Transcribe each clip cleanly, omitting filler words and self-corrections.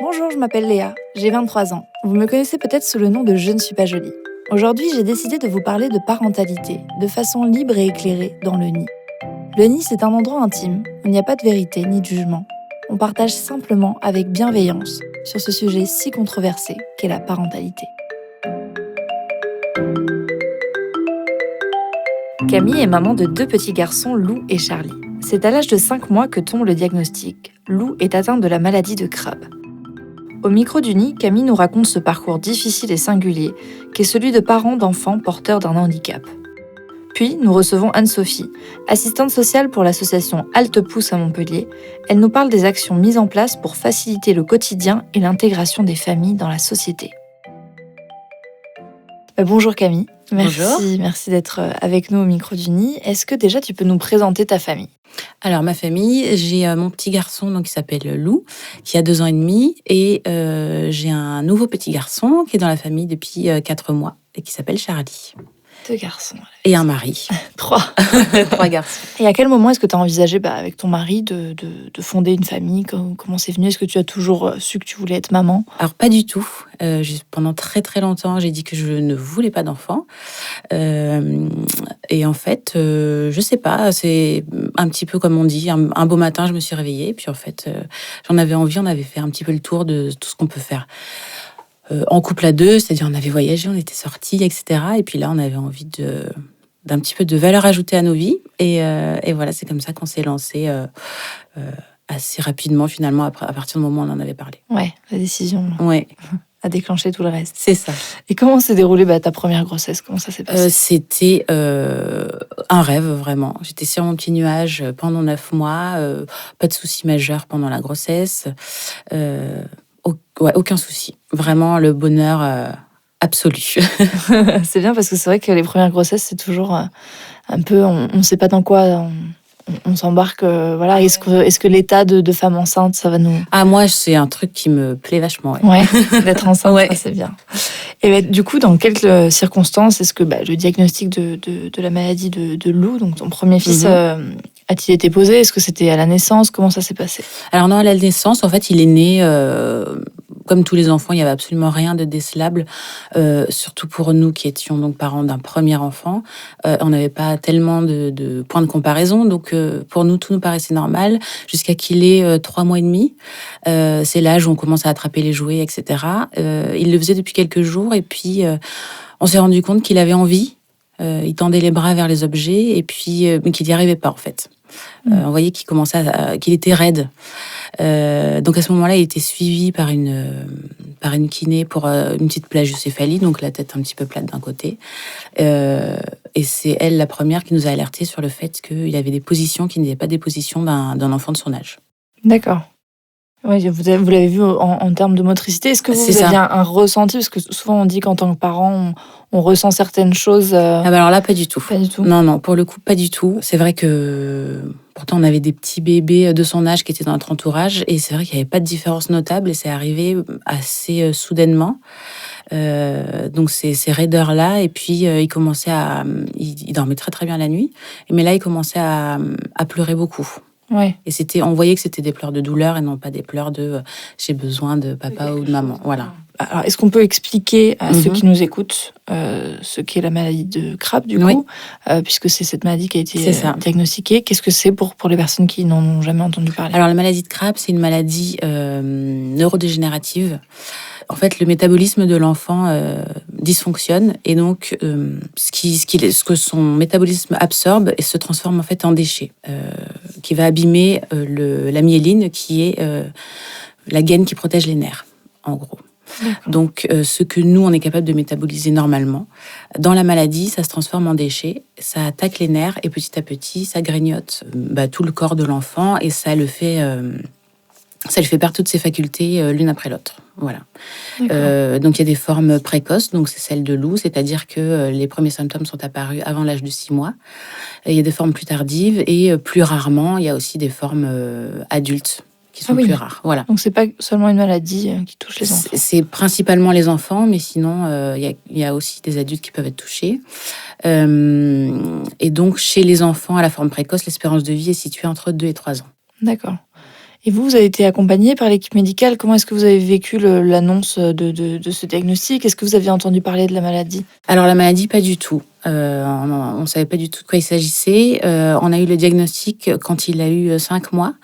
Bonjour, je m'appelle Léa, j'ai 23 ans. Vous me connaissez peut-être sous le nom de Je ne suis pas jolie. Aujourd'hui, j'ai décidé de vous parler de parentalité, de façon libre et éclairée, dans le nid. Le nid, c'est un endroit intime, où il n'y a pas de vérité ni de jugement. On partage simplement avec bienveillance sur ce sujet si controversé qu'est la parentalité. Camille est maman de 2 petits garçons, Lou et Charlie. C'est à l'âge de 5 mois que tombe le diagnostic. Lou est atteinte de la maladie de Crabbe. Au micro du nid, Camille nous raconte ce parcours difficile et singulier, qu'est celui de parents d'enfants porteurs d'un handicap. Puis, nous recevons Anne-Sophie, assistante sociale pour l'association Halte Pouce à Montpellier. Elle nous parle des actions mises en place pour faciliter le quotidien et l'intégration des familles dans la société. Bonjour Camille, merci d'être avec nous au micro du nid. Est-ce que déjà tu peux nous présenter ta famille ? Alors, ma famille, j'ai mon petit garçon donc, qui s'appelle Lou, qui a 2 ans et demi, et j'ai un nouveau petit garçon qui est dans la famille depuis 4 mois et qui s'appelle Charlie. 2 garçons. Et un mari. 3. 3 garçons. Et à quel moment est-ce que tu as envisagé avec ton mari de fonder une famille ? Comment c'est venu ? Est-ce que tu as toujours su que tu voulais être maman ? Alors, pas du tout. Pendant très très longtemps, j'ai dit que je ne voulais pas d'enfant. Et en fait, je sais pas, c'est un petit peu comme on dit, un beau matin, je me suis réveillée, puis en fait, j'en avais envie, on avait fait un petit peu le tour de tout ce qu'on peut faire. En couple à 2, c'est-à-dire on avait voyagé, on était sortis, etc. Et puis là, on avait envie d'un petit peu de valeur ajoutée à nos vies. Et voilà, c'est comme ça qu'on s'est lancé assez rapidement, finalement, à partir du moment où on en avait parlé. Ouais, la décision Ouais. a déclenché tout le reste. C'est ça. Et comment s'est déroulée ta première grossesse ? Comment ça s'est passé ? C'était un rêve, vraiment. J'étais sur mon petit nuage pendant 9 mois. Pas de soucis majeurs pendant la grossesse. Aucun souci. Vraiment, le bonheur absolu. C'est bien parce que c'est vrai que les premières grossesses, c'est toujours un peu... On ne sait pas dans quoi on s'embarque. Voilà. Est-ce que l'état de femme enceinte, ça va nous... Ah, moi, c'est un truc qui me plaît vachement. Ouais, d'être enceinte, Ouais. ça, c'est bien. Et du coup, dans quelles circonstances est-ce que le diagnostic de la maladie de Lou, donc ton premier fils, a-t-il été posé ? Est-ce que c'était à la naissance ? Comment ça s'est passé ? Alors non, à la naissance, en fait, il est né... Comme tous les enfants, il n'y avait absolument rien de décelable, surtout pour nous qui étions donc parents d'un premier enfant. On n'avait pas tellement de points de comparaison, donc pour nous, tout nous paraissait normal, jusqu'à qu'il ait 3 mois et demi. C'est l'âge où on commence à attraper les jouets, etc. Il le faisait depuis quelques jours, et puis on s'est rendu compte qu'il avait envie. Il tendait les bras vers les objets, et puis mais qu'il n'y arrivait pas, en fait. On voyait qu'il commençait qu'il était raide. Donc à ce moment-là, il était suivi par une kiné pour une petite plagiocéphalie, donc la tête un petit peu plate d'un côté. Et c'est elle, la première, qui nous a alertés sur le fait qu'il avait des positions qui n'étaient pas des positions d'un enfant de son âge. D'accord. Oui, vous l'avez vu en termes de motricité. Est-ce que vous aviez un ressenti ? Parce que souvent on dit qu'en tant que parent, on ressent certaines choses. Alors là, pas du tout. Pas du tout. Non, pour le coup, pas du tout. C'est vrai que pourtant on avait des petits bébés de son âge qui étaient dans notre entourage, et c'est vrai qu'il n'y avait pas de différence notable, et c'est arrivé assez soudainement. Donc ces raideurs-là, et puis il dormait très très bien la nuit, mais là il commençait à pleurer beaucoup. Ouais. Et on voyait que c'était des pleurs de douleur et non pas des pleurs de j'ai besoin de papa ou de maman. Voilà. Alors, est-ce qu'on peut expliquer à ceux qui nous écoutent ce qu'est la maladie de Crabbe, du coup, puisque c'est cette maladie qui a été diagnostiquée. Qu'est-ce que c'est pour les personnes qui n'en ont jamais entendu parler ? Alors, la maladie de Crabbe, c'est une maladie neurodégénérative. En fait, le métabolisme de l'enfant dysfonctionne, et donc ce que son métabolisme absorbe et se transforme en fait en déchet, qui va abîmer la myéline, qui est la gaine qui protège les nerfs, en gros. D'accord. Donc, ce que nous, on est capable de métaboliser normalement, dans la maladie, ça se transforme en déchets, ça attaque les nerfs, et petit à petit, ça grignote tout le corps de l'enfant, et ça le fait perdre toutes ses facultés l'une après l'autre. Voilà. Donc, il y a des formes précoces, donc c'est celle de Lou, c'est-à-dire que les premiers symptômes sont apparus avant l'âge de 6 mois. Et il y a des formes plus tardives, et plus rarement, il y a aussi des formes adultes, qui sont plus rares. Voilà. Donc, c'est pas seulement une maladie qui touche les enfants. C'est principalement les enfants, mais sinon, il y a aussi des adultes qui peuvent être touchés. Et donc, chez les enfants à la forme précoce, l'espérance de vie est située entre 2 et 3 ans. D'accord. Et vous avez été accompagné par l'équipe médicale. Comment est-ce que vous avez vécu l'annonce de ce diagnostic? Est-ce que vous aviez entendu parler de la maladie? Alors la maladie, pas du tout. On ne savait pas du tout de quoi il s'agissait. On a eu le diagnostic quand il a eu 5 mois.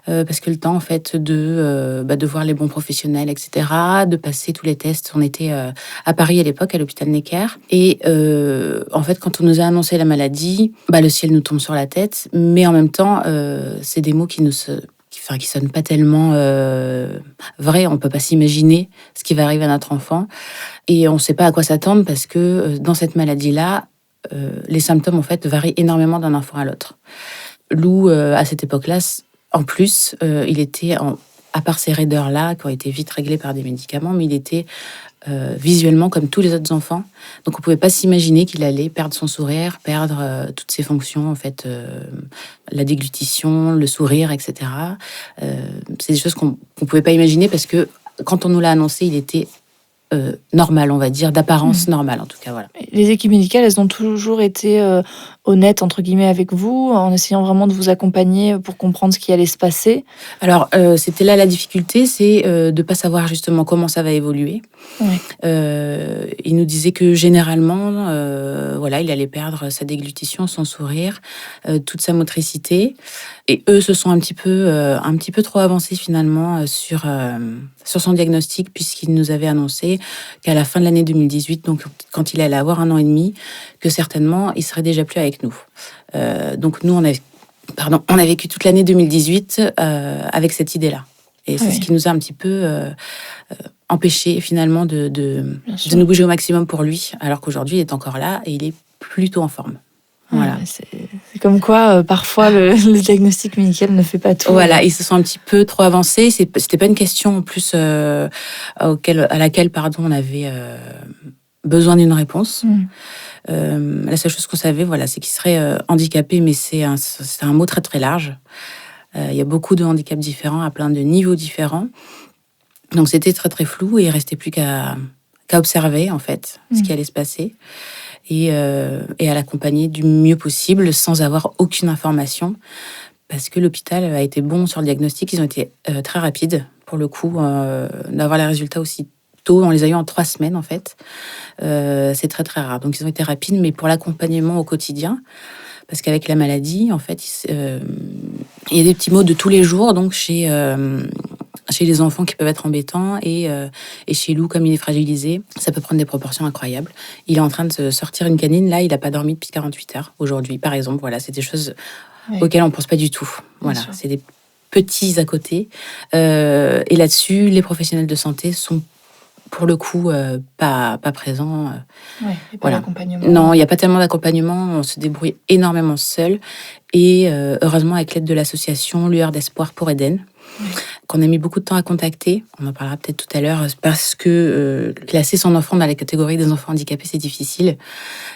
Parce que le temps en fait de voir les bons professionnels, etc., de passer tous les tests. On était à Paris à l'époque, à l'hôpital Necker. Et en fait, quand on nous a annoncé la maladie, le ciel nous tombe sur la tête. Mais en même temps, c'est des mots qui sonnent pas tellement vrais. On peut pas s'imaginer ce qui va arriver à notre enfant. Et on ne sait pas à quoi s'attendre parce que dans cette maladie-là, les symptômes en fait varient énormément d'un enfant à l'autre. Lou, à cette époque-là, en plus, il était, à part ces raideurs-là, qui ont été vite réglées par des médicaments, mais il était visuellement comme tous les autres enfants. Donc on ne pouvait pas s'imaginer qu'il allait perdre son sourire, perdre toutes ses fonctions, en fait, la déglutition, le sourire, etc. C'est des choses qu'on ne pouvait pas imaginer parce que quand on nous l'a annoncé, il était normal, on va dire, d'apparence normale, en tout cas, voilà. Les équipes médicales, elles ont toujours été honnêtes, entre guillemets, avec vous, en essayant vraiment de vous accompagner pour comprendre ce qui allait se passer. Alors, c'était là la difficulté, c'est de ne pas savoir justement comment ça va évoluer. Ouais. Il nous disait que généralement, il allait perdre sa déglutition, son sourire, toute sa motricité. Et eux se sont un petit peu trop avancés finalement sur son diagnostic, puisqu'ils nous avaient annoncé qu'à la fin de l'année 2018, donc quand il allait avoir 1 an et demi, que certainement il serait déjà plus avec nous. Donc nous, on a vécu toute l'année 2018 avec cette idée-là. Et c'est ce qui nous a un petit peu empêché finalement de nous bouger au maximum pour lui, alors qu'aujourd'hui il est encore là et il est plutôt en forme. Voilà. Ouais, c'est comme quoi, parfois, le diagnostic médical ne fait pas tout. Voilà, ils se sont un petit peu trop avancés. C'était pas une question en plus à laquelle on avait besoin d'une réponse. La seule chose qu'on savait, c'est qu'il serait handicapé, mais c'est un mot très très large. Il y a beaucoup de handicaps différents, à plein de niveaux différents. Donc c'était très très flou et il restait plus qu'à observer en fait ce qui allait se passer et à l'accompagner du mieux possible sans avoir aucune information, parce que l'hôpital a été bon sur le diagnostic. Ils ont été très rapides pour le coup, d'avoir les résultats aussi tôt. On les a eu en 3 semaines en fait. C'est très très rare. Donc ils ont été rapides, mais pour l'accompagnement au quotidien, parce qu'avec la maladie, en fait, il y a des petits mots de tous les jours, donc chez les enfants qui peuvent être embêtants, et chez Lou, comme il est fragilisé, ça peut prendre des proportions incroyables. Il est en train de se sortir une canine, là, il n'a pas dormi depuis 48 heures aujourd'hui, par exemple. Voilà, c'est des choses auxquelles on ne pense pas du tout. Voilà, c'est des petits à côté. Et là-dessus, les professionnels de santé sont pour le coup pas présents. Et pas d'accompagnement. Non, il n'y a pas tellement d'accompagnement. On se débrouille énormément seul. Et heureusement, avec l'aide de l'association Lueur d'Espoir pour Eden, qu'on a mis beaucoup de temps à contacter. On en parlera peut-être tout à l'heure, parce que classer son enfant dans la catégorie des enfants handicapés, c'est difficile.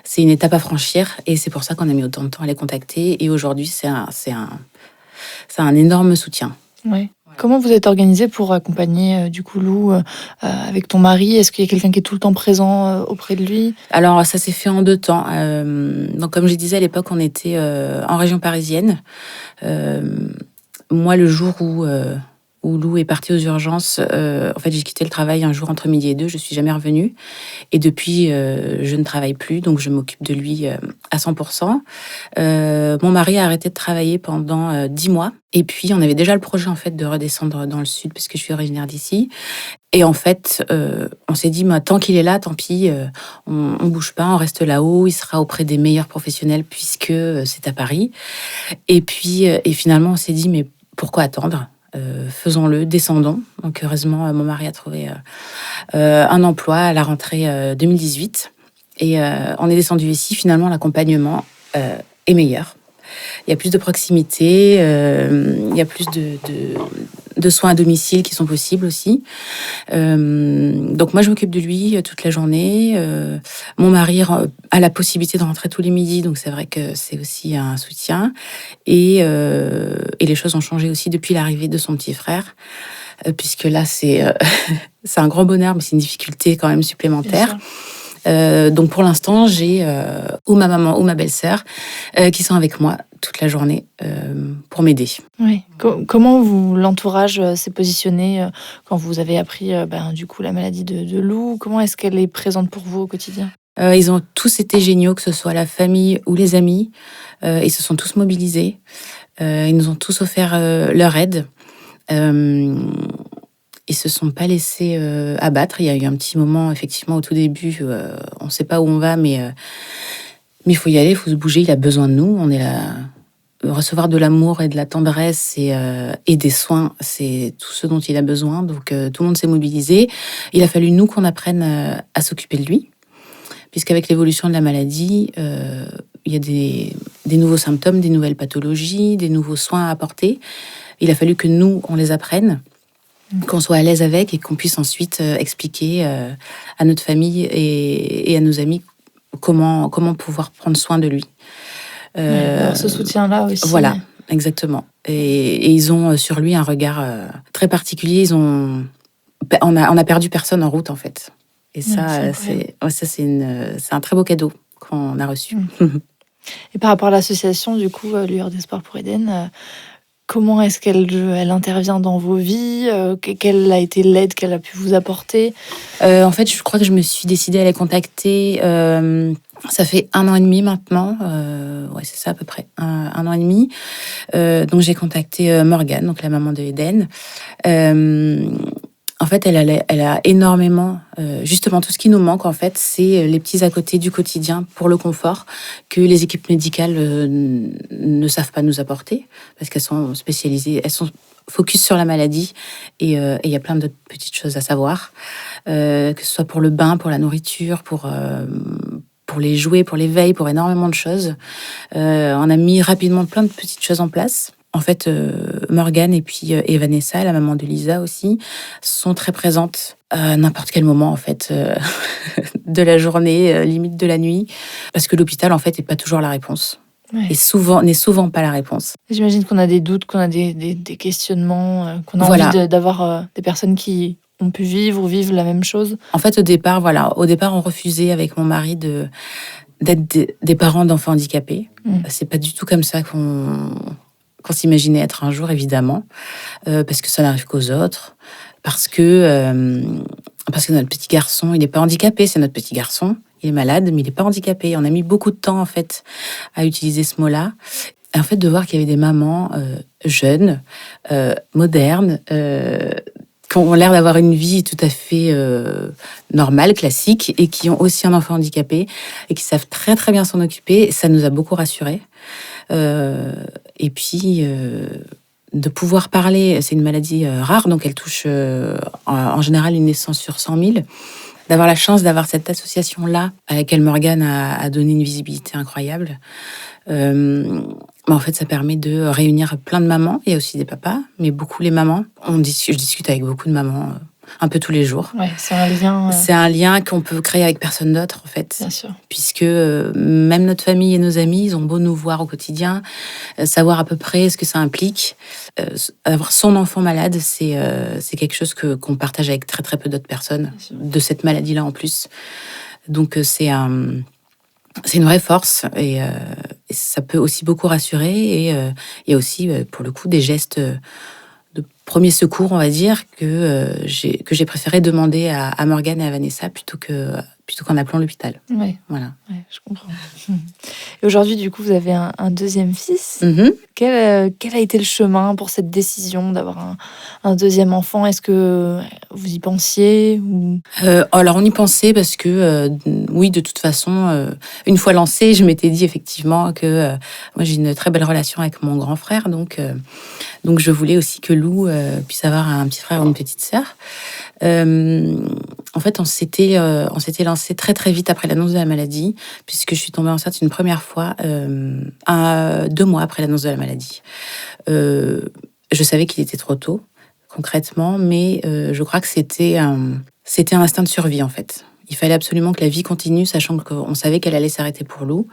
C'est une étape à franchir. Et c'est pour ça qu'on a mis autant de temps à les contacter. Et aujourd'hui, c'est un énorme soutien. Ouais. Comment vous êtes organisé pour accompagner du coup Lou avec ton mari? Est-ce qu'il y a quelqu'un qui est tout le temps présent auprès de lui? Alors ça s'est fait en 2 temps. Donc comme je disais, à l'époque, on était en région parisienne. Moi, le jour où Lou est parti aux urgences, en fait, j'ai quitté le travail un jour entre midi et 2. Je suis jamais revenue. Et depuis, je ne travaille plus, donc je m'occupe de lui à 100%. Mon mari a arrêté de travailler pendant 10 mois. Et puis, on avait déjà le projet, en fait, de redescendre dans le sud, parce que je suis originaire d'ici. Et en fait, on s'est dit, tant qu'il est là, tant pis, on bouge pas, on reste là-haut. Il sera auprès des meilleurs professionnels, puisque c'est à Paris. Et puis, finalement, on s'est dit, mais pourquoi attendre ? Faisons-le, descendons. Donc heureusement, mon mari a trouvé un emploi à la rentrée 2018. Et on est descendu ici. Finalement, l'accompagnement est meilleur. Il y a plus de proximité, il y a plus de soins à domicile qui sont possibles aussi. Donc moi, je m'occupe de lui toute la journée. Mon mari a la possibilité de rentrer tous les midis, donc c'est vrai que c'est aussi un soutien. Et les choses ont changé aussi depuis l'arrivée de son petit frère, puisque là, c'est un grand bonheur, mais c'est une difficulté quand même supplémentaire. Donc pour l'instant, j'ai ou ma maman ou ma belle-sœur qui sont avec moi toute la journée pour m'aider. Oui. Comment l'entourage s'est positionné quand vous avez appris du coup la maladie de Lou? Comment est-ce qu'elle est présente pour vous au quotidien? Ils ont tous été géniaux, que ce soit la famille ou les amis. Ils se sont tous mobilisés. Ils nous ont tous offert leur aide. Ils se sont pas laissés abattre. Il y a eu un petit moment, effectivement, au tout début, on ne sait pas où on va, mais il faut y aller, il faut se bouger. Il a besoin de nous. On est là. Recevoir de l'amour et de la tendresse et des soins, c'est tout ce dont il a besoin. Donc tout le monde s'est mobilisé. Il a fallu, nous, qu'on apprenne à s'occuper de lui, puisqu'avec l'évolution de la maladie, il y a des nouveaux symptômes, des nouvelles pathologies, des nouveaux soins à apporter. Il a fallu que nous, on les apprenne, qu'on soit à l'aise avec et qu'on puisse ensuite expliquer à notre famille et à nos amis comment pouvoir prendre soin de lui. D'avoir ce soutien-là aussi. Voilà, exactement. Et ils ont sur lui un regard très particulier. On a perdu personne en route, en fait. Et ça, c'est un très beau cadeau qu'on a reçu. Et par rapport à l'association, du coup, Lueur d'espoir pour Eden, comment est-ce qu'elle intervient dans vos vies? Quelle a été l'aide qu'elle a pu vous apporter? En fait, je crois que je me suis décidée à les contacter. Ça fait 1 an et demi maintenant. Ouais, c'est ça à peu près. Un an et demi. Donc j'ai contacté Morgane, donc la maman de Eden. En fait, elle a énormément, justement, tout ce qui nous manque, en fait, c'est les petits à côté du quotidien pour le confort que les équipes médicales ne savent pas nous apporter, parce qu'elles sont spécialisées, elles sont focus sur la maladie, et il y a plein d'autres petites choses à savoir, que ce soit pour le bain, pour la nourriture, pour les jouets, pour les veilles, pour énormément de choses. On a mis rapidement plein de petites choses en place. En fait, Morgane et Vanessa, la maman de Lisa aussi, sont très présentes à n'importe quel moment, en fait, de la journée, limite de la nuit, parce que l'hôpital, en fait, n'est pas toujours la réponse. Ouais. Et n'est souvent pas la réponse. J'imagine qu'on a des doutes, qu'on a des questionnements, qu'on a Voilà. envie d'avoir des personnes qui ont pu vivre ou vivent la même chose. En fait, au départ, on refusait avec mon mari d'être des parents d'enfants handicapés. C'est pas du tout comme ça qu'on s'imaginait être un jour, évidemment, parce que ça n'arrive qu'aux autres, parce que notre petit garçon, il n'est pas handicapé, c'est notre petit garçon, il est malade, mais il n'est pas handicapé. On a mis beaucoup de temps, en fait, à utiliser ce mot-là. Et en fait, de voir qu'il y avait des mamans jeunes, modernes, qui ont l'air d'avoir une vie tout à fait normale, classique, et qui ont aussi un enfant handicapé, et qui savent très très bien s'en occuper, ça nous a beaucoup rassurés. Et puis, de pouvoir parler, c'est une maladie rare, donc elle touche en général une naissance sur 100 000. D'avoir la chance d'avoir cette association-là, à laquelle Morgane a donné une visibilité incroyable. En fait, ça permet de réunir plein de mamans. Il y a aussi des papas, mais beaucoup les mamans. Je discute avec beaucoup de mamans un peu tous les jours. Ouais, c'est un lien. C'est un lien qu'on peut créer avec personne d'autre, en fait. Bien sûr. Puisque même notre famille et nos amis, ils ont beau nous voir au quotidien, savoir à peu près ce que ça implique. Avoir son enfant malade, c'est quelque chose qu'on partage avec très très peu d'autres personnes, de cette maladie-là en plus. Donc c'est une vraie force et ça peut aussi beaucoup rassurer. Et il y a aussi, pour le coup, des gestes de premier secours, on va dire, que j'ai préféré demander à Morgane et à Vanessa plutôt qu'en appelant l'hôpital. Ouais. Voilà. Ouais, je comprends. Et aujourd'hui, du coup, vous avez un deuxième fils. Mm-hmm. Quel a été le chemin pour cette décision d'avoir un deuxième enfant? Est-ce que vous y pensiez ou... Alors, on y pensait parce que, oui, de toute façon, une fois lancée, je m'étais dit effectivement que moi, j'ai une très belle relation avec mon grand frère. Donc je voulais aussi que Lou puisse avoir un petit frère ou une petite sœur. En fait, on s'était lancé très très vite après l'annonce de la maladie, puisque je suis tombée enceinte une première fois 2 mois après l'annonce de la maladie. Je savais qu'il était trop tôt, concrètement, mais je crois que c'était un instinct de survie, en fait. Il fallait absolument que la vie continue, sachant qu'on savait qu'elle allait s'arrêter pour Lou.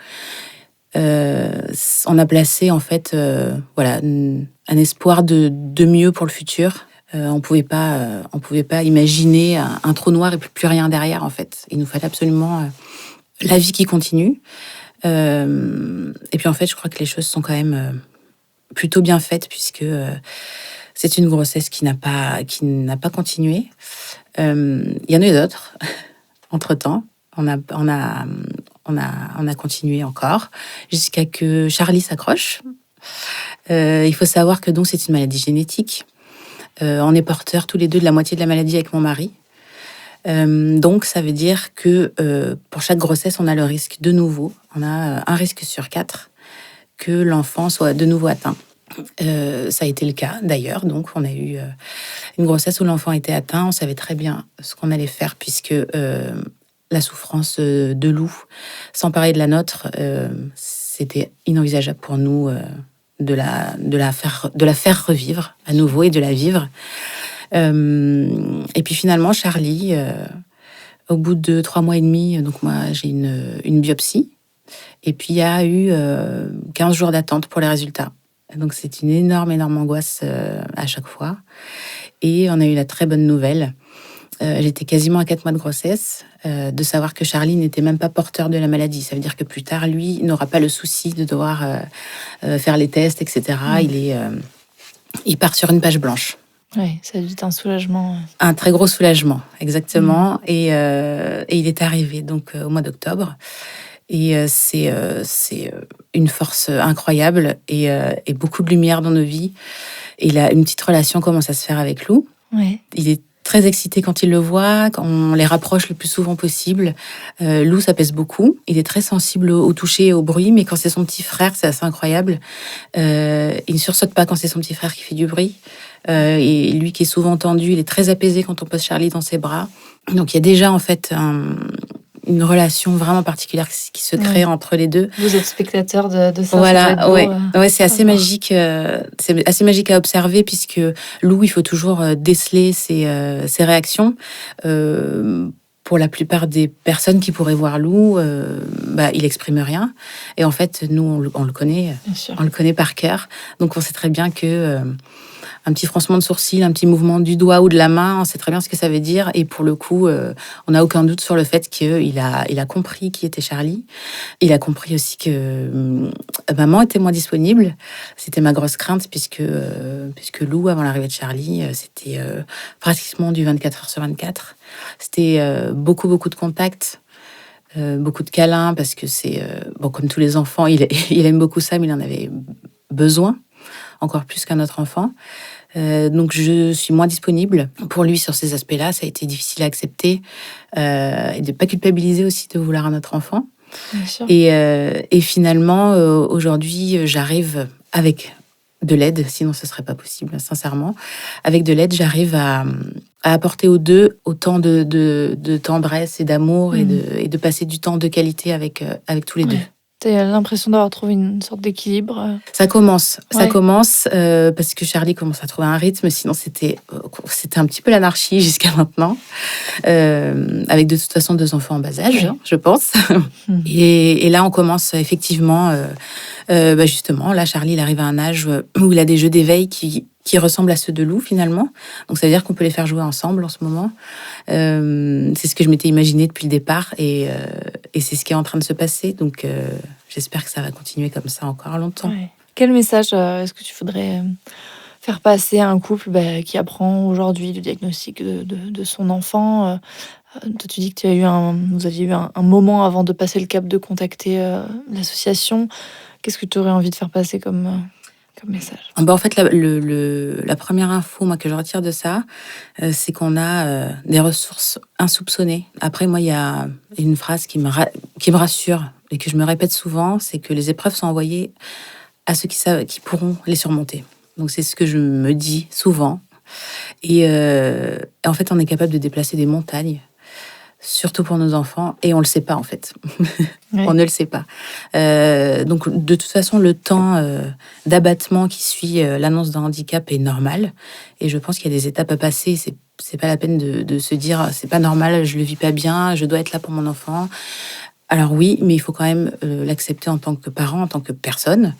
On a placé, en fait, un espoir de mieux pour le futur. On pouvait pas imaginer un trou noir et plus rien derrière, en fait. Il nous fallait absolument la vie qui continue. Et puis, en fait, je crois que les choses sont quand même plutôt bien faites, puisque c'est une grossesse qui n'a pas continué. Il y en a eu d'autres, entre-temps. On a continué encore, jusqu'à que Charlie s'accroche. Il faut savoir que donc c'est une maladie génétique. On est porteurs tous les deux de la moitié de la maladie avec mon mari. Donc, ça veut dire que pour chaque grossesse, on a le risque de nouveau. On a un risque sur 4 que l'enfant soit de nouveau atteint. Ça a été le cas d'ailleurs. Donc, on a eu une grossesse où l'enfant était atteint. On savait très bien ce qu'on allait faire puisque la souffrance de Lou, sans parler de la nôtre, c'était inenvisageable pour nous de la faire revivre à nouveau et de la vivre. Et puis finalement, Charlie, au bout de 3 mois et demi, donc moi j'ai une biopsie. Et puis il y a eu 15 jours d'attente pour les résultats. Donc c'est une énorme angoisse à chaque fois. Et on a eu la très bonne nouvelle. J'étais quasiment à 4 mois de grossesse, de savoir que Charlie n'était même pas porteur de la maladie. Ça veut dire que plus tard, lui, n'aura pas le souci de devoir faire les tests, etc. Il part sur une page blanche. Oui, ça a dû être un soulagement. Un très gros soulagement, exactement. Et il est arrivé donc au mois d'octobre. Et c'est une force incroyable et beaucoup de lumière dans nos vies. Et là, une petite relation commence à se faire avec Lou. Ouais. Il est très excité quand il le voit, quand on les rapproche le plus souvent possible. Lou, ça pèse beaucoup. Il est très sensible au toucher et au bruit, mais quand c'est son petit frère, c'est assez incroyable. Il ne sursaute pas quand c'est son petit frère qui fait du bruit. Et lui qui est souvent tendu, il est très apaisé quand on pose Charlie dans ses bras. Donc il y a déjà en fait une relation vraiment particulière qui se crée entre les deux. Vous êtes spectateur de ça. Voilà, ouais, c'est assez magique. C'est assez magique à observer puisque Lou, il faut toujours déceler ses réactions. Pour la plupart des personnes qui pourraient voir Lou, il exprime rien. Et en fait, nous, on le connaît, on le connaît par cœur. Donc, on sait très bien que un petit froncement de sourcil, un petit mouvement du doigt ou de la main, on sait très bien ce que ça veut dire. Et pour le coup, on n'a aucun doute sur le fait qu'il a compris qui était Charlie. Il a compris aussi que maman était moins disponible. C'était ma grosse crainte puisque Lou, avant l'arrivée de Charlie, c'était pratiquement du 24 heures sur 24. C'était beaucoup de contacts. Beaucoup de câlins parce que c'est comme tous les enfants, il aime beaucoup ça, mais il en avait besoin encore plus qu'un autre enfant. Donc je suis moins disponible pour lui sur ces aspects-là. Ça a été difficile à accepter et de pas culpabiliser aussi de vouloir un autre enfant. Bien sûr. Et finalement, aujourd'hui, j'arrive avec de l'aide, sinon ce serait pas possible, sincèrement. Avec de l'aide, j'arrive à apporter aux deux autant de tendresse et d'amour et de passer du temps de qualité avec tous les deux. T'as l'impression d'avoir trouvé une sorte d'équilibre? Ça commence parce que Charlie commence à trouver un rythme, sinon c'était un petit peu l'anarchie jusqu'à maintenant, avec de toute façon 2 enfants en bas âge, je pense. Et là, on commence effectivement, justement, là, Charlie, il arrive à un âge où il a des jeux d'éveil qui ressemblent à ceux de Lou, finalement. Donc, ça veut dire qu'on peut les faire jouer ensemble en ce moment. C'est ce que je m'étais imaginé depuis le départ et c'est ce qui est en train de se passer. Donc, j'espère que ça va continuer comme ça encore longtemps. Ouais. Quel message est-ce que tu voudrais faire passer à un couple qui apprend aujourd'hui le diagnostic de son enfant? Toi, tu dis que vous aviez eu un moment avant de passer le cap de contacter l'association. Qu'est-ce que tu aurais envie de faire passer comme message? En fait, la première info moi, que je retire de ça, c'est qu'on a des ressources insoupçonnées. Après, moi, il y a une phrase qui me rassure et que je me répète souvent, c'est que les épreuves sont envoyées à ceux qui pourront les surmonter. Donc, c'est ce que je me dis souvent. Et en fait, on est capable de déplacer des montagnes, surtout pour nos enfants, et on le sait pas en fait. Ouais. On ne le sait pas. Donc de toute façon, le temps d'abattement qui suit l'annonce d'un handicap est normal, et je pense qu'il y a des étapes à passer. C'est pas la peine de se dire c'est pas normal, je le vis pas bien, je dois être là pour mon enfant. Alors oui, mais il faut quand même l'accepter en tant que parent, en tant que personne.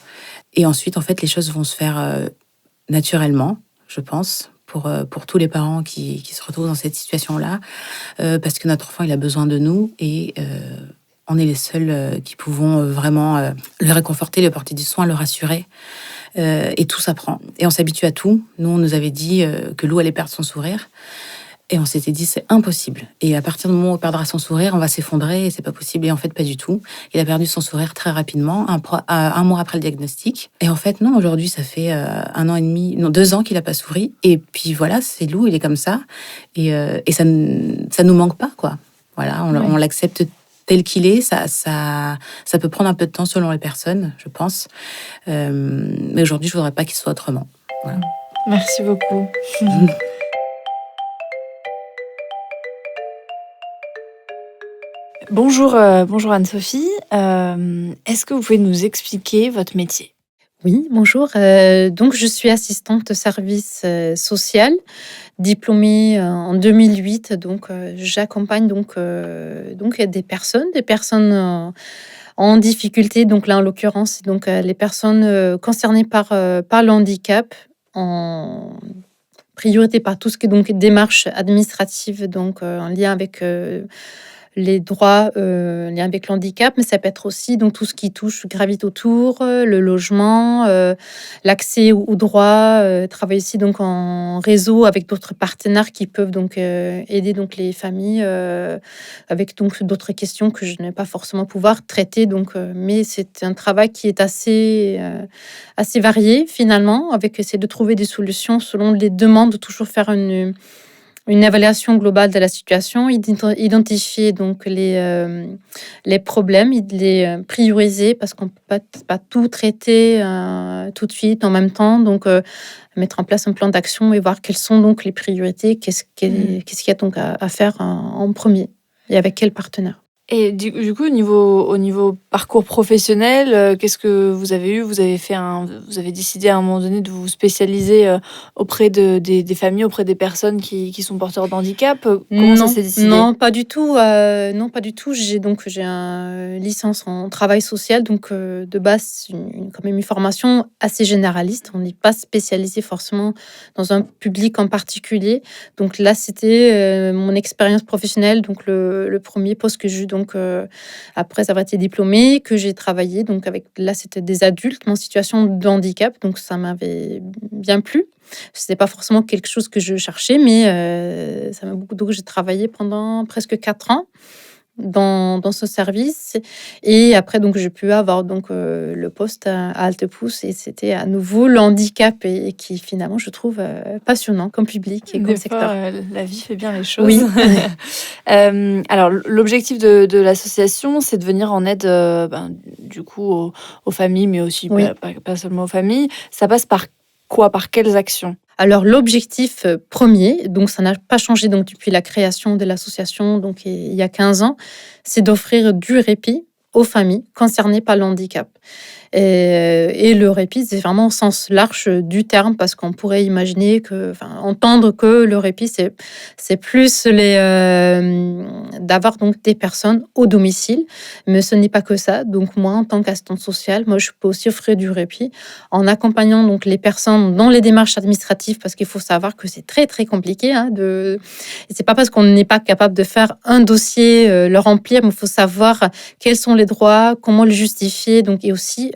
Et ensuite, en fait, les choses vont se faire naturellement, je pense, pour tous les parents qui se retrouvent dans cette situation-là, parce que notre enfant, il a besoin de nous et on est les seuls qui pouvons vraiment le réconforter, lui apporter du soin, le rassurer. Et tout s'apprend. Et on s'habitue à tout. Nous, on nous avait dit que Lou allait perdre son sourire. Et on s'était dit, c'est impossible. Et à partir du moment où il perdra son sourire, on va s'effondrer et c'est pas possible. Et en fait, pas du tout. Il a perdu son sourire très rapidement, un mois après le diagnostic. Et en fait, non, aujourd'hui, ça fait 2 ans qu'il a pas souri. Et puis voilà, c'est Lou, il est comme ça. Et ça nous manque pas, quoi. Voilà, on l'accepte tel qu'il est. Ça peut prendre un peu de temps selon les personnes, je pense. Mais aujourd'hui, je voudrais pas qu'il soit autrement. Voilà. Merci beaucoup. Bonjour Anne-Sophie. Est-ce que vous pouvez nous expliquer votre métier ? Oui, bonjour. Donc, je suis assistante de service social, diplômée en 2008. Donc, j'accompagne des personnes en difficulté. Donc là, en l'occurrence, donc les personnes concernées par le handicap, en priorité par tout ce qui est donc démarches administratives, donc en lien avec les droits liés avec le handicap, mais ça peut être aussi donc tout ce qui gravite autour, le logement, l'accès aux droits, travailler aussi donc en réseau avec d'autres partenaires qui peuvent donc aider donc les familles avec donc d'autres questions que je ne vais pas forcément pouvoir traiter donc mais c'est un travail qui est assez varié finalement, avec essayer de trouver des solutions selon les demandes, de toujours faire une évaluation globale de la situation, identifier donc les problèmes, les prioriser parce qu'on peut pas tout traiter tout de suite en même temps. Donc, mettre en place un plan d'action et voir quelles sont donc les priorités, qu'est-ce qu'il y a donc à faire en premier et avec quel partenaire. Et du coup, au niveau parcours professionnel, qu'est-ce que vous avez eu ? Vous avez décidé à un moment donné de vous spécialiser auprès des familles, auprès des personnes qui sont porteurs de handicap. Comment ça s'est décidé ? Non, pas du tout. Non, pas du tout. J'ai une licence en travail social, donc de base, quand même une formation assez généraliste. On n'est pas spécialisé forcément dans un public en particulier. Donc là, c'était mon expérience professionnelle, donc le premier poste que j'ai eu, donc après avoir été diplômée, que j'ai travaillé. Donc là, c'était des adultes en situation de handicap, donc ça m'avait bien plu. C'était pas forcément quelque chose que je cherchais, mais ça m'a beaucoup. Donc j'ai travaillé pendant presque 4 ans dans ce service, et après donc j'ai pu avoir donc le poste à Haltepousse, et c'était à nouveau le handicap et qui finalement je trouve passionnant comme public et comme secteur. La vie fait bien les choses. Oui. Alors l'objectif de l'association, c'est de venir en aide du coup aux familles, mais aussi Oui. pas seulement aux familles. Ça passe par quoi ? Par quelles actions ? Alors l'objectif premier, donc ça n'a pas changé donc depuis la création de l'association, donc il y a 15 ans, c'est d'offrir du répit aux familles concernées par le handicap. Et le répit, c'est vraiment au sens large du terme, parce qu'on pourrait imaginer entendre que le répit, c'est plus d'avoir donc des personnes au domicile, mais ce n'est pas que ça. Donc moi, en tant qu'assistante sociale, moi, je peux aussi offrir du répit en accompagnant donc les personnes dans les démarches administratives, parce qu'il faut savoir que c'est très très compliqué. Et c'est pas parce qu'on n'est pas capable de faire un dossier, le remplir, mais il faut savoir quels sont les droits, comment le justifier, donc et aussi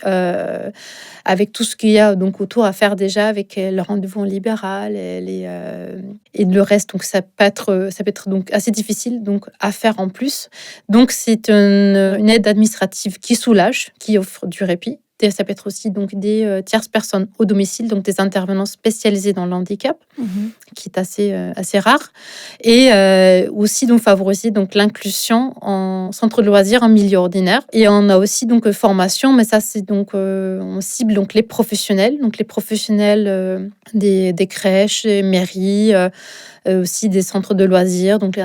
avec tout ce qu'il y a donc autour à faire déjà avec le rendez-vous en libéral et le reste. Donc ça peut être donc assez difficile donc à faire en plus. Donc c'est une aide administrative qui soulage, qui offre du répit. Et ça peut être aussi donc des tierces personnes au domicile, donc des intervenants spécialisés dans le handicap, qui est assez rare, et aussi donc favoriser donc l'inclusion en centre de loisirs, en milieu ordinaire. Et on a aussi donc formation, mais ça c'est donc on cible donc les professionnels, des crèches, des mairies, aussi des centres de loisirs, donc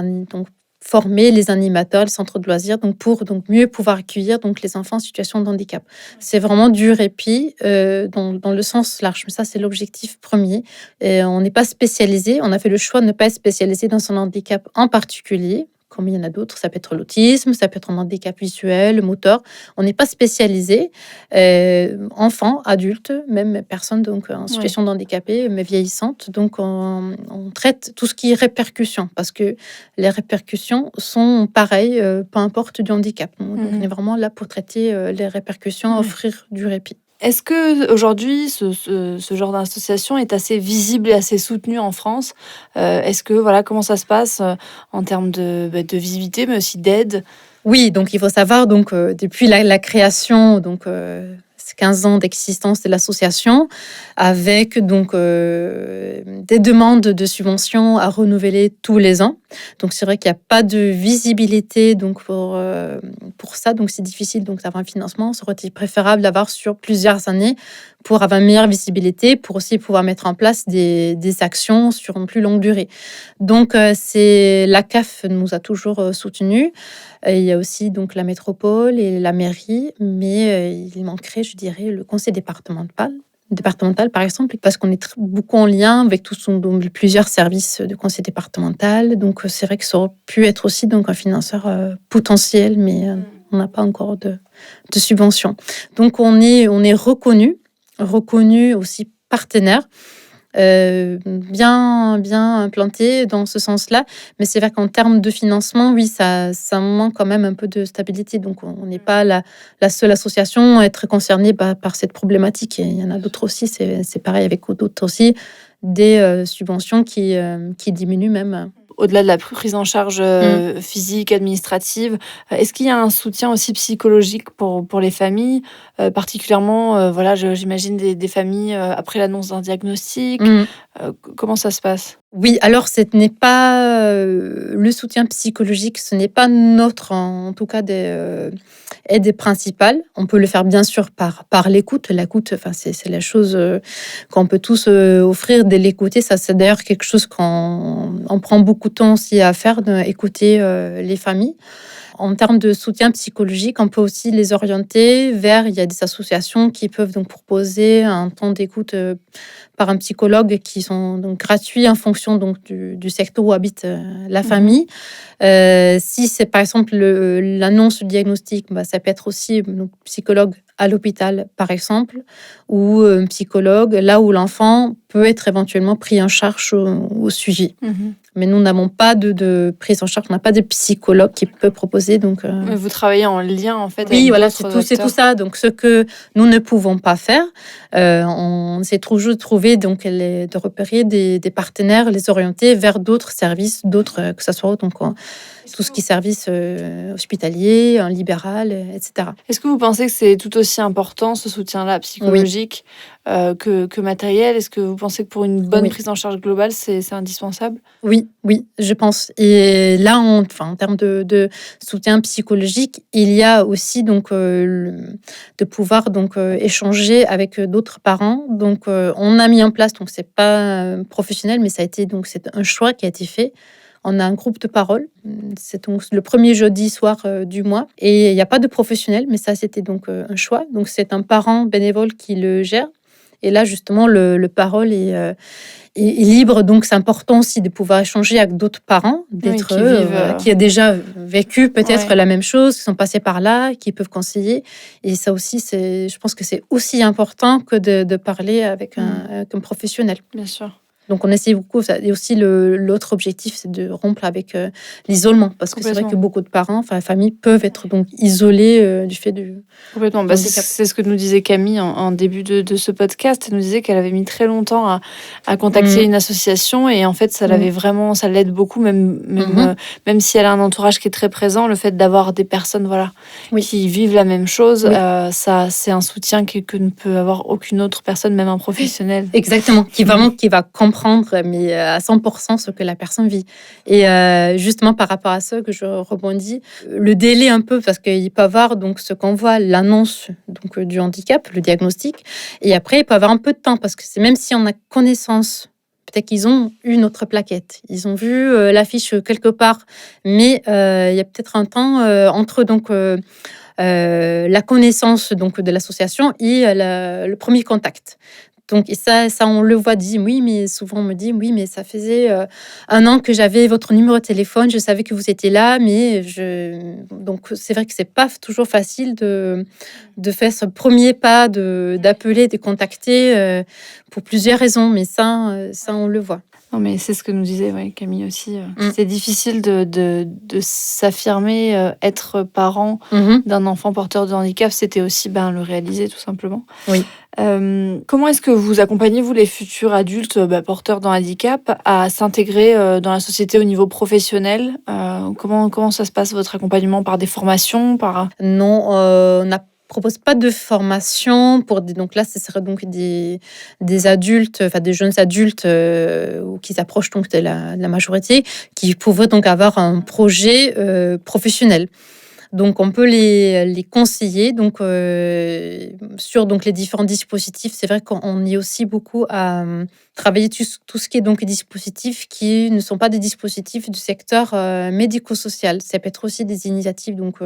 former les animateurs, les centres de loisirs, donc pour mieux pouvoir accueillir donc les enfants en situation de handicap. C'est vraiment du répit dans le sens large. Mais ça, c'est l'objectif premier. Et on n'est pas spécialisé. On a fait le choix de ne pas être spécialisé dans son handicap en particulier, diplômés, il y en a d'autres. Ça peut être l'autisme, ça peut être un handicap visuel, moteur. On n'est pas spécialisé. Enfants, adultes, même personnes donc en Ouais. situation de handicapé, mais vieillissantes. Donc, on traite tout ce qui est répercussions, parce que les répercussions sont pareilles, peu importe du handicap. Donc, on est vraiment là pour traiter les répercussions, Ouais. offrir du répit. Est-ce qu'aujourd'hui, ce genre d'association est assez visible et assez soutenu en France? Est-ce que voilà, comment ça se passe, en termes de visibilité, mais aussi d'aide? Oui, donc il faut savoir donc depuis la création donc ces 15 ans d'existence de l'association avec donc des demandes de subventions à renouveler tous les ans. Donc c'est vrai qu'il y a pas de visibilité donc pour ça, donc c'est difficile donc d'avoir un financement. Ça aurait été préférable d'avoir sur plusieurs années pour avoir une meilleure visibilité, pour aussi pouvoir mettre en place des actions sur une plus longue durée. Donc c'est la CAF nous a toujours soutenus. Il y a aussi donc la métropole et la mairie, mais il manquerait, je dirais, le conseil départemental par exemple, parce qu'on est beaucoup en lien avec donc, plusieurs services de conseil départemental. Donc c'est vrai que ça aurait pu être aussi donc un financeur potentiel, mais on n'a pas encore de subvention. Donc on est reconnu aussi partenaire. Bien implanté dans ce sens-là. Mais c'est vrai qu'en termes de financement, oui, ça manque quand même un peu de stabilité. Donc, on n'est pas la seule association à être concernée par cette problématique. Et il y en a d'autres aussi. C'est pareil avec d'autres aussi. Des subventions qui diminuent même. Au-delà de la prise en charge physique, administrative, est-ce qu'il y a un soutien aussi psychologique pour les familles, particulièrement, voilà, j'imagine des familles après l'annonce d'un diagnostic. Mm. Comment ça se passe? Oui, alors ce n'est pas le soutien psychologique, ce n'est pas notre, en tout cas, aide principale. On peut le faire bien sûr par l'écoute. L'écoute, enfin, c'est la chose qu'on peut tous offrir dès l'écouter. Ça, c'est d'ailleurs quelque chose qu'on prend beaucoup de temps aussi à faire, d'écouter les familles. En termes de soutien psychologique, on peut aussi les orienter vers, il y a des associations qui peuvent donc proposer un temps d'écoute par un psychologue qui sont donc gratuits en fonction donc du secteur où habite la famille. Si c'est par exemple l'annonce du diagnostic, ça peut être aussi donc, psychologue à l'hôpital par exemple, ou un psychologue là où l'enfant peut être éventuellement pris en charge au suivi. Mais nous n'avons pas de prise en charge, on n'a pas de psychologue qui peut proposer. Donc, Vous travaillez en lien en fait oui, avec voilà, d'autres c'est tout acteurs. ça. Donc, ce que nous ne pouvons pas faire, on s'est toujours trouvé donc de repérer des partenaires, les orienter vers d'autres services, que ce soit donc tout ce qui est service hospitalier, un libéral, etc. Est-ce que vous pensez que c'est tout aussi important ce soutien-là psychologique que matériel? Est-ce que vous pensez que pour une bonne Oui. prise en charge globale, c'est indispensable? Oui, je pense. Et là, en termes de soutien psychologique, il y a aussi donc de pouvoir donc échanger avec d'autres parents. Donc, on a mis en place, donc c'est pas professionnel, mais ça a été donc c'est un choix qui a été fait. On a un groupe de parole. C'est donc le premier jeudi soir du mois. Et il n'y a pas de professionnel, mais ça, c'était donc un choix. Donc, c'est un parent bénévole qui le gère. Et là, justement, le parole est libre. Donc, c'est important aussi de pouvoir échanger avec d'autres parents, d'être qui a déjà vécu peut-être la même chose, qui sont passés par là, qui peuvent conseiller. Et ça aussi, je pense que c'est aussi important que de parler avec un professionnel. Bien sûr. Donc, on essaie beaucoup. Et aussi, l'autre objectif, c'est de rompre avec l'isolement. Parce que c'est vrai que beaucoup de parents, enfin, familles, peuvent être donc isolés du fait du Complètement. C'est ce que nous disait Camille en début de ce podcast. Elle nous disait qu'elle avait mis très longtemps à contacter une association. Et en fait, ça l'avait vraiment, ça l'aide beaucoup, même si elle a un entourage qui est très présent. Le fait d'avoir des personnes qui vivent la même chose, ça, c'est un soutien que ne peut avoir aucune autre personne, même un professionnel. Exactement. Qui va comprendre, mais à 100% ce que la personne vit. Et justement, par rapport à ça que je rebondis, le délai un peu, parce qu'il peut avoir donc ce qu'on voit, l'annonce donc du handicap, le diagnostic, et après il peut avoir un peu de temps, parce que c'est même si on a connaissance, peut-être qu'ils ont eu notre plaquette, ils ont vu l'affiche quelque part, mais il y a peut-être un temps entre donc la connaissance donc de l'association et le premier contact. Donc et ça on le voit, dit: «Oui, mais» souvent on me dit: «Oui, mais ça faisait, 1 an que j'avais votre numéro de téléphone, je savais que vous étiez là, mais je» donc c'est vrai que c'est pas toujours facile de faire ce premier pas, d'appeler, de contacter, pour plusieurs raisons, mais ça on le voit. Non, mais c'est ce que nous disait Camille aussi. Mmh. C'est difficile de s'affirmer, être parent Mmh. d'un enfant porteur de handicap, c'était aussi le réaliser tout simplement. Oui. Comment est-ce que vous accompagnez, vous, les futurs adultes porteurs d'un handicap à s'intégrer dans la société au niveau professionnel? Comment ça se passe, votre accompagnement? Par des formations? Non, on n'a propose pas de formation pour des donc là, ce serait donc des adultes, enfin des jeunes adultes, ou qui s'approchent donc de la majorité, qui pourraient donc avoir un projet, professionnel. Donc on peut les conseiller donc sur donc les différents dispositifs. C'est vrai qu'on y est aussi beaucoup à, travailler tout ce qui est donc dispositifs qui ne sont pas des dispositifs du secteur, médico-social. Ça peut être aussi des initiatives donc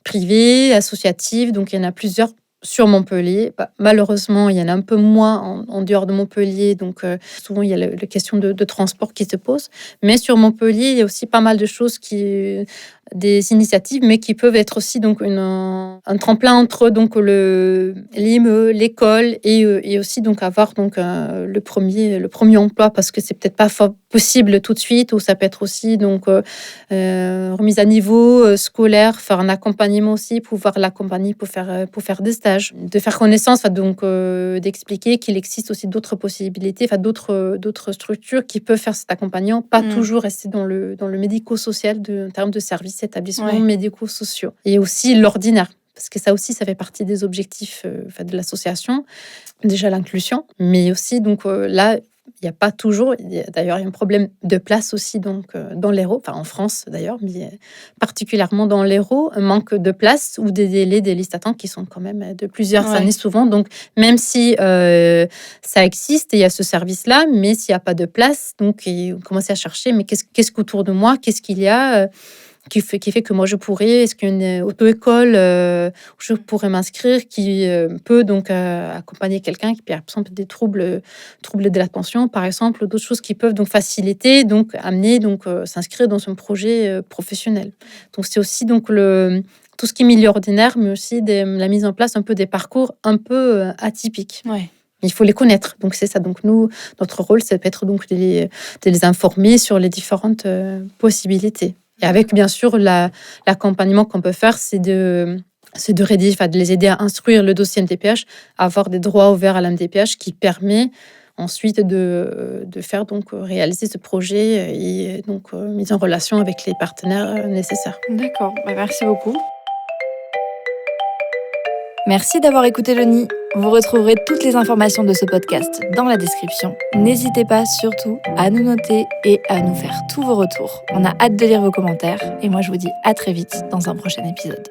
privées, associatives, donc il y en a plusieurs sur Montpellier. Malheureusement, il y en a un peu moins en dehors de Montpellier, donc souvent il y a la question de transport qui se pose. Mais sur Montpellier, il y a aussi pas mal de choses des initiatives, mais qui peuvent être aussi donc un tremplin entre donc l'IME, l'école et aussi donc avoir donc le premier emploi, parce que c'est peut-être pas possible tout de suite, ou ça peut être aussi donc remise à niveau scolaire, faire un accompagnement aussi, pouvoir l'accompagner pour faire des stages, de faire connaissance, enfin, donc d'expliquer qu'il existe aussi d'autres possibilités, enfin d'autres structures qui peuvent faire cet accompagnement, pas toujours rester dans le médico-social en termes de services, établissements médico-sociaux, et aussi l'ordinaire. Parce que ça aussi, ça fait partie des objectifs de l'association. Déjà l'inclusion, mais aussi donc là, il n'y a pas toujours. D'ailleurs, il y a un problème de place aussi donc dans l'Hérault, enfin en France d'ailleurs, mais particulièrement dans l'Hérault, un manque de place ou des délais des listes d'attente qui sont quand même de plusieurs années souvent. Donc même si ça existe et il y a ce service-là, mais s'il n'y a pas de place, donc on commence à chercher, mais qu'est-ce qu'autour de moi, qu'est-ce qu'il y a qui fait que moi je pourrais, est-ce qu'il y a une auto-école où je pourrais m'inscrire, qui peut donc accompagner quelqu'un qui, par exemple, des troubles de l'attention, par exemple, ou d'autres choses qui peuvent donc faciliter, donc amener, donc s'inscrire dans un projet professionnel. Donc c'est aussi donc tout ce qui est milieu ordinaire, mais aussi la mise en place un peu des parcours un peu atypiques. Il faut les connaître. Donc c'est ça. Donc nous, notre rôle, ça peut être donc de les informer sur les différentes possibilités. Et avec, bien sûr, l'accompagnement qu'on peut faire, c'est de rédiger, enfin, de les aider à instruire le dossier MDPH, à avoir des droits ouverts à la MDPH, qui permet ensuite de faire donc réaliser ce projet et donc mise en relation avec les partenaires nécessaires. D'accord, merci beaucoup. Merci d'avoir écouté le Nid. Vous retrouverez toutes les informations de ce podcast dans la description. N'hésitez pas surtout à nous noter et à nous faire tous vos retours. On a hâte de lire vos commentaires et moi je vous dis à très vite dans un prochain épisode.